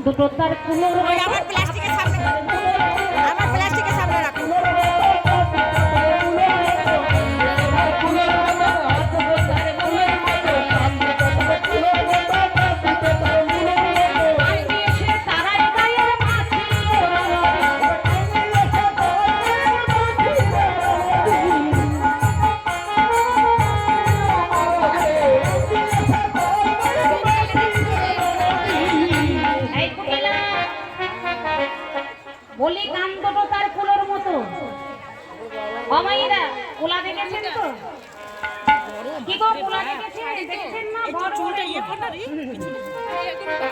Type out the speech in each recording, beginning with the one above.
দুটো তার কুলোর আমার প্লাস্টিকের সামনে রাখুন। বলি কান দুটো তার কুলোর মতো। অমাইরা কুলা দেখেছেন তো? কি গো কুলা দেখেছেন না? বড় চুলটা ইয়ে করনা রে।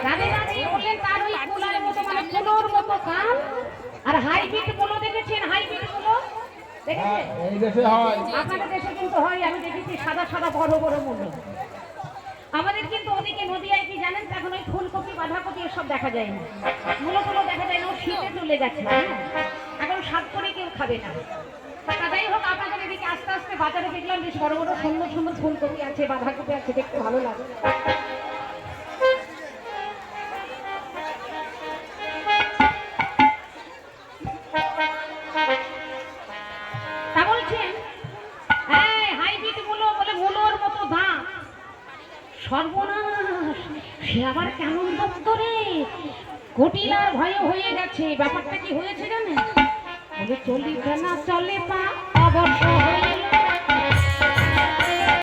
রাধে রাধে বললেন তার ওই কুলার মতো, মানে কুলোর মতো কান। আর হাইব্রিড কুলো দেখেছেন? হাইব্রিড কুলো দেখেছেন? এই দেশে হয়, আপনাদের দেশে কিন্তু হয়, আমি দেখেছি সাদা সাদা বড় বড় মূল্য। আমাদের কিন্তু ওদিকে নদীয়ায় কি জানেন, এখন ওই ফুলকপি বাঁধাকপি এসব দেখা যায় না, মূলগুলো দেখা যায় না, ও শীতে চলে গেছে। এখন স্বাদ করে কেউ খাবে না। যাই হোক, আপনাদের এদিকে আস্তে আস্তে বাজারে দেখলাম বেশ বড় বড় সুন্দর সুন্দর ফুলকপি আছে, বাঁধাকপি আছে, দেখতে ভালো লাগে। তা বলছেন হাইব্রিড মূলো বলে মূলোর মতো দাম। সর্বনাশ, সে আবার কেমন দপ্তরে কটিলার ভয়ে হয়ে গেছে। ব্যাপারটা কি হয়েছে জানেন? বলে চলিবে না চলে পা অবশ্য হইল